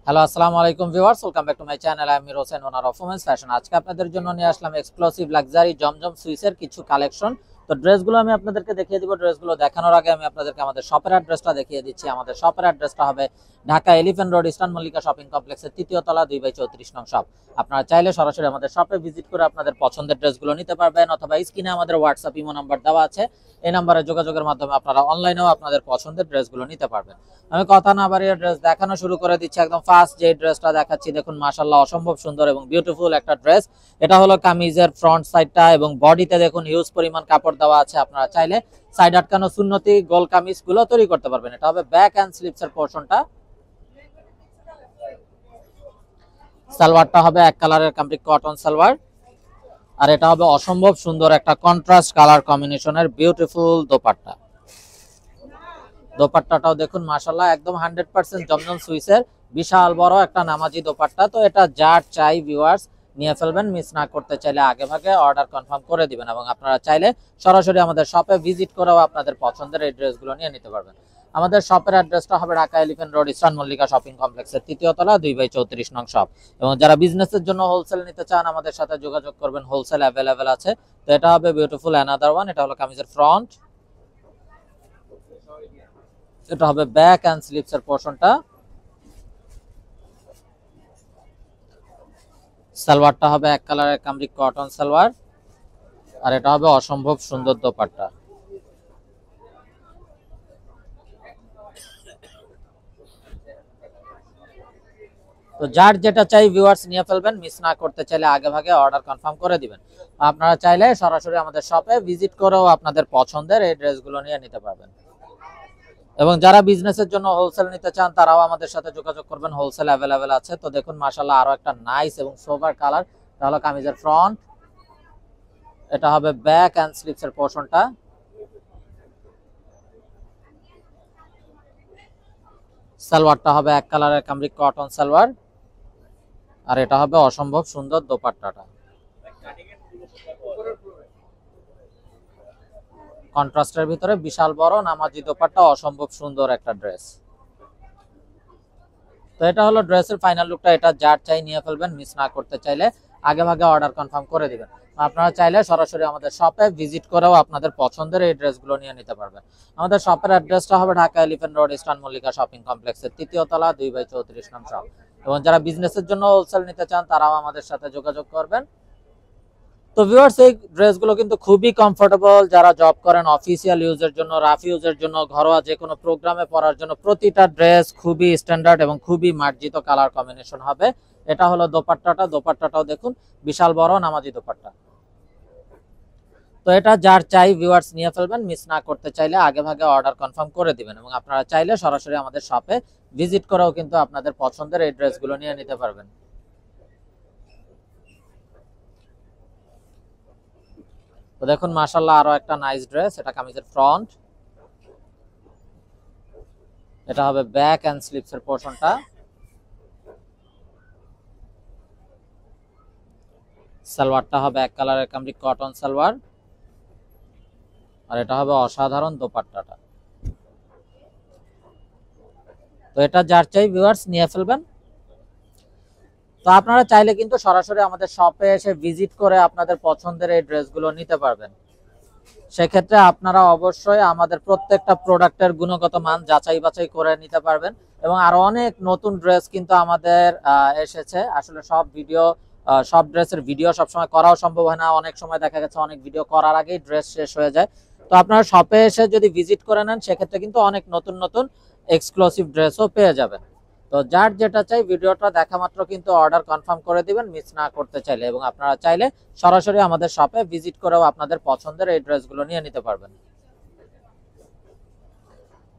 Hello, আসসালামু আলাইকুম viewers, welcome back to my channel. আমি Amir Hossain, owner of women's fashion. আজকে আপনাদের জন্য নিয়ে আসলাম এক্সক্লুসিভ লাক্সারি জমজম সুইসের কিছু কালেকশন। তো ড্রেসগুলো আমি আপনাদেরকে দেখিয়ে দিব। ড্রেসগুলো দেখানোর আগে আমি আপনাদেরকে আমাদের শপের অ্যাড্রেসটা দেখিয়ে দিচ্ছি। আমাদের শপের অ্যাড্রেসটা হবে Dhaka elephant road, eastern Mallika shopping কমপ্লেক্সের ৩য় তলা, 2/34 নং শপ। আপনারা চাইলে সরাসরি আমাদের শপে ভিজিট করে আপনাদের পছন্দের ড্রেসগুলো নিতে পারবেন, অথবা স্ক্রিনে আমাদের হোয়াটসঅ্যাপ ইমো নাম্বার দেওয়া আছে। এই নাম্বারে যোগাযোগের মাধ্যমে আপনারা অনলাইনেও আপনাদের পছন্দের ড্রেসগুলো নিতে পারবেন। আমি কথা না বাড়িয়ে ড্রেস দেখানো শুরু করে দিচ্ছি। একদম ফার্স্ট যে ড্রেসটা দেখাচ্ছি, দেখুন মাশাআল্লাহ অসম্ভব সুন্দর এবং বিউটিফুল একটা ড্রেস। এটা হলো কামিজের ফ্রন্ট সাইডটা, এবং বডিতে দেখুন হিউজ পরিমাণ কাপড় দেওয়া আছে। আপনারা চাইলে সাইড আটকানো সুন্নতি গোল কামিজ গুলো তৈরি করতে পারবেন। এটা হবে ব্যাক এন্ড স্লিভস এর পোরশনটা। সালোয়ারটা হবে এক কালারের কামপ্লিট কটন সালোয়ার, আর এটা হবে অসম্ভব সুন্দর একটা কন্ট্রাস্ট কালার কম্বিনেশনের বিউটিফুল দোপাট্টা। দোপাট্টাটাও দেখুন মাশাআল্লাহ একদম 100% জমজম সুইসের বিশাল বড় একটা নামাজি দোপাট্টা। তো এটা যার চাই ভিউয়ার্স নিয়ে ফেলবেন, মিস না করতে চাইলে আগে ভাগে অর্ডার কনফার্ম করে দিবেন, এবং আপনারা চাইলে সরাসরি আমাদের শপে ভিজিট করেও আপনাদের পছন্দের এই ড্রেসগুলো নিয়ে নিতে পারবেন। আমাদের শপের অ্যাড্রেসটা হবে Dhaka elephant road, eastern Mallika shopping কমপ্লেক্সের 3য় তলা, 2/34 নং শপ। এবং যারা বিজনেসের জন্য হোলসেল নিতে চান আমাদের সাথে যোগাযোগ করবেন, হোলসেল অ্যাভেলেবেল আছে। তো এটা হবে বিউটিফুল অ্যানাদার ওয়ান। এটা হলো কামিজের ফ্রন্ট, এটা হবে ব্যাক এন্ড স্লিভস এর পোরশনটা। সালোয়ারটা হবে এক কালারের কামরিক কটন সালোয়ার, আর এটা হবে অসম্ভব সুন্দর দোপাট্টা। তো যার যেটা চাই ভিউয়ার্স নিয়ে ফেলবেন, মিস না করতে চাইলে আগে ভাগে অর্ডার কনফার্ম করে দিবেন। আপনারা চাইলে সরাসরি আমাদের শপে ভিজিট করেও আপনাদের পছন্দের এই ড্রেসগুলো নিয়ে নিতে পারবেন। এবং যারা বিজনেসের জন্য হোলসেল নিতে চান তারাও আমাদের সাথে যোগাযোগ করবেন, হোলসেল অ্যাভেলেবেল আছে। তো দেখুন মাশাআল্লাহ আরো একটা নাইস এবং সোবার কালার। এটা হলো কামিজের ফ্রন্ট, এটা হবে ব্যাক এন্ড স্লিভস এর পোরশনটা। সালোয়ারটা হবে এক কালারের কামরিক কটন সালোয়ার, আর এটা হবে অসম্ভব সুন্দর দোপাট্টাটা। কন্ট্রাস্টের ভিতরে বিশাল বড় নামাজি দোপাট্টা, অসম্ভব সুন্দর একটা ড্রেস। তো এটা হলো ড্রেসের ফাইনাল লুকটা। এটা যার চাই নিয়ে ফেলবেন, মিস না করতে চাইলে আগে ভাগে অর্ডার কনফার্ম করে দিবেন। আপনারা চাইলে সরাসরি আমাদের শপে ভিজিট করেও আপনাদের পছন্দের এই ড্রেসগুলো নিয়ে নিতে পারবেন। আমাদের শপের অ্যাড্রেসটা হবে Dhaka elephant road, eastern Mallika shopping কমপ্লেক্সের 3য় তলা, 2/34 নং শপ। এবং যারা বিজনেসের জন্য হোলসেল নিতে চান তারাও আমাদের সাথে যোগাযোগ করবেন। তো ভিউয়ার্স এই ড্রেসগুলো কিন্তু খুবই কমফোর্টেবল। যারা জব করেন, অফিসিয়াল ইউজের জন্য, রাফ ইউজের জন্য, ঘরোয়া যে কোনো প্রোগ্রামে পরার জন্য প্রতিটা ড্রেস খুবই স্ট্যান্ডার্ড এবং খুবই মার্জিত কালার কম্বিনেশন হবে। এটা হলো দোপাট্টাটা। দোপাট্টাটাও দেখুন বিশাল বড় নামাজি দোপাট্টা। তো এটা যার চাই ভিউয়ার্স নিয়ে ফেলবেন, মিস না করতে চাইলে আগে ভাগে অর্ডার কনফার্ম করে দিবেন, এবং আপনারা চাইলে সরাসরি আমাদের শপে ভিজিট করেও কিন্তু আপনাদের পছন্দের এই ড্রেসগুলো নিয়ে নিতে পারবেন। তো দেখুন মাশাআল্লাহ আরো একটা নাইস ড্রেস। এটা কামিজের ফ্রন্ট, এটা হবে ব্যাক এন্ড স্লিভস এর পোরশনটা। সালোয়ারটা হবে এক কালারের কামরিক কটন সালোয়ার, আর এটা হবে অসাধারণ দোপাট্টাটা। তো এটা যার চাই ভিউয়ার্স নিয়ে ফেলবেন। তো আপনারা চাইলে কিন্তু সরাসরি আমাদের শপে এসে ভিজিট করে আপনাদের পছন্দের এই ড্রেসগুলো নিতে পারবেন। সেক্ষেত্রে আপনারা অবশ্যই আমাদের প্রত্যেকটা প্রোডাক্টের গুণগত মান যাচাই বাছাই করে নিতে পারবেন। এবং আরো অনেক নতুন ড্রেস কিন্তু আমাদের এসেছে। আসলে সব ড্রেসের ভিডিও সবসময় করাও সম্ভব হয় না। অনেক সময় দেখা গেছে অনেক ভিডিও করার আগেই ড্রেস শেষ হয়ে যায়। তো আপনারা শপে এসে যদি ভিজিট করে নেন সেক্ষেত্রে কিন্তু অনেক নতুন নতুন এক্সক্লুসিভ ড্রেসও পেয়ে যাবেন। তো যার যেটা চাই ভিডিওটা দেখা মাত্র কিন্তু অর্ডার কনফার্ম করে দিবেন, মিস না করতে চাইলে। এবং আপনারা চাইলে সরাসরি আমাদের শপে ভিজিট করেও আপনাদের পছন্দের এই ড্রেসগুলো নিয়ে নিতে পারবেন।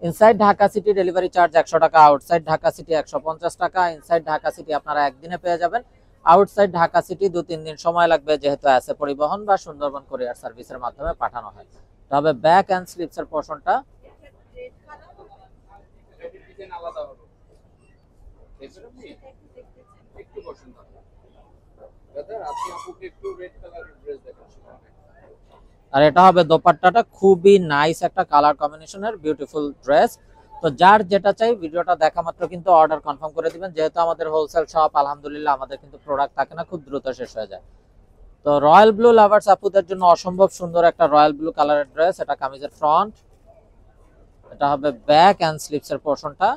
Inside Dhaka city delivery charge 100 টাকা, আউটসাইড ঢাকা সিটি 150 টাকা। ইনসাইড ঢাকা সিটি আপনারা একদিনে পেয়ে যাবেন, আউটসাইড ঢাকা সিটি 2-3 দিন সময় লাগবে, যেহেতু আছে পরিবহন বা সুন্দরবন কুরিয়ার সার্ভিসের মাধ্যমে পাঠানো হয়। তবে ব্যাক এন্ড স্লিভস এর পোরশনটা আর এটা হবে দোপাট্টাটা। খুবই নাইস একটা কালার কম্বিনেশনের বিউটিফুল ড্রেস। তো যার যেটা চাই ভিডিওটা দেখা মাত্র কিন্তু অর্ডার কনফার্ম করে দিবেন, যেহেতু আমাদের হোলসেল শপ আলহামদুলিল্লাহ আমাদের কিন্তু প্রোডাক্ট থাকে না, খুব দ্রুত শেষ হয়ে যায়। তো রয়্যাল ব্লু লাভার্স আপুদের জন্য অসম্ভব সুন্দর একটা রয়্যাল ব্লু কালারের ড্রেস। এটা কামিজের ফ্রন্ট, এটা হবে ব্যাক এন্ড স্লিভস এর পোরশনটা।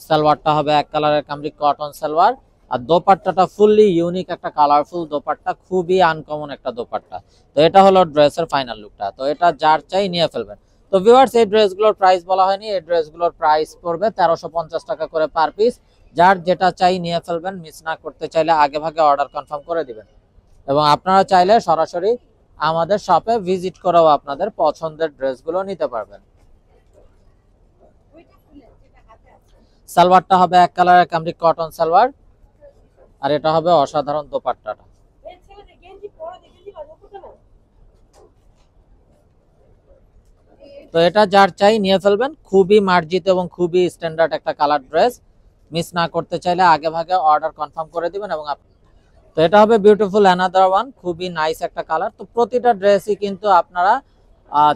সালোয়ারটা হবে এক কালারের কামরিক কটন সালোয়ার, আর দোপাট্টাটা ফুললি ইউনিক একটা কালারফুল দোপাট্টা, খুবই আনকমন একটা দোপাট্টা। তো এটা হলো ড্রেসের ফাইনাল লুকটা। তো এটা যার চাই নিয়ে ফেলবেন। তো ভিউয়ার্স, এই ড্রেসগুলোর প্রাইস বলা হয়নি, এই ড্রেসগুলোর প্রাইস পড়বে 1350 টাকা করে পার পিস। যার যেটা চাই নিয়ে ফেলবেন, মিস না করতে চাইলে আগে ভাগে অর্ডার কনফার্ম করে দিবেন। এবং আপনারা চাইলে সরাসরি আমাদের শপে ভিজিট করেও আপনাদের পছন্দের ড্রেসগুলো নিতে পারবেন। সালোয়ারটা হবে এক কালারের কামরিক কটন সালোয়ার, আর এটা হবে অসাধারণ দোপাট্টাটা। তো এটা যার চাই নিয়ে ফেলবেন, খুবই মার্জিত এবং খুবই স্ট্যান্ডার্ড একটা কালার ড্রেস। মিস না করতে চাইলে আগে ভাগে অর্ডার কনফার্ম করে দিবেন। এবং তো এটা হবে বিউটিফুল অ্যানাদার ওয়ান, খুবই নাইস একটা কালার। তো প্রতিটা ড্রেসই কিন্তু আপনারা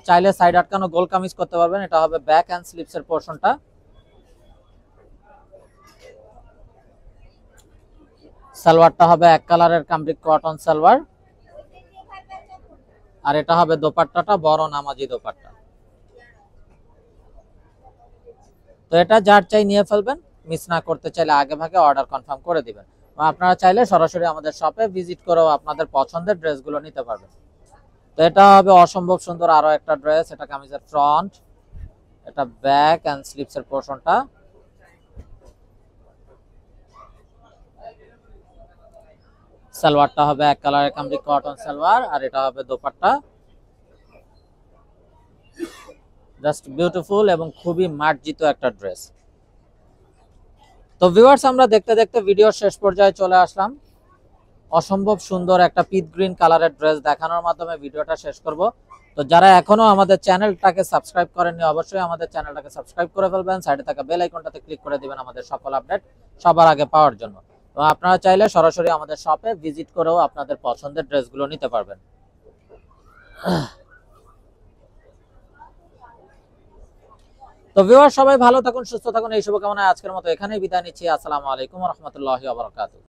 চাইলে সাইড আটকানো গোল কামিজ করতে পারবেন। এটা হবে ব্যাক এন্ড স্লিভস এর পোরশনটা। সালোয়ারটা হবে এক কালারের কামরিক কটন সালোয়ার, আর এটা হবে দোপাট্টাটা বড় নামাজি দোপাট্টা। তো এটা যার চাই নিয়ে ফেলবেন, মিস না করতে চাইলে আগে ভাগে অর্ডার কনফার্ম করে দিবেন। আপনারা চাইলে সরাসরি আমাদের শপে ভিজিট করেও আপনাদের পছন্দের ড্রেসগুলো নিতে পারবেন। তো এটা হবে অসম্ভব সুন্দর আরো একটা ড্রেস। এটা কামিজের ফ্রন্ট, এটা ব্যাক এন্ড স্লিভস এর পোরশনটা। সালোয়ারটা হবে এক কালারের কামরিক কটন সালোয়ার, আর এটা হবে দোপাট্টা। জাস্ট বিউটিফুল এবং খুবই মার্জিত একটা ড্রেস। তো ভিউয়ার্স, আমরা দেখতে দেখতে ভিডিওর শেষ পর্যায়ে চলে আসলাম। অসম্ভব সুন্দর একটা পিট গ্রিন কালারের ড্রেস দেখানোর মাধ্যমে ভিডিওটা শেষ করব। তো যারা এখনো আমাদের চ্যানেলটাকে সাবস্ক্রাইব করেননি, অবশ্যই আমাদের চ্যানেলটাকে সাবস্ক্রাইব করে ফেলবেন। সাইডে থাকা বেল আইকনটাতে ক্লিক করে দিবেন আমাদের সকল আপডেট সবার আগে পাওয়ার জন্য। তো আপনারা চাইলে সরাসরি আমাদের শপে ভিজিট করেও আপনাদের পছন্দের ড্রেসগুলো নিতে পারবেন। তো ভিউয়ার, সবাই ভালো থাকুন, সুস্থ থাকুন, এই শুভকামনায় আজকের মতো এখানেই বিদায় নিচ্ছি। আসসালামু আলাইকুম ওয়া রাহমাতুল্লাহি ওয়া বারাকাতুহু।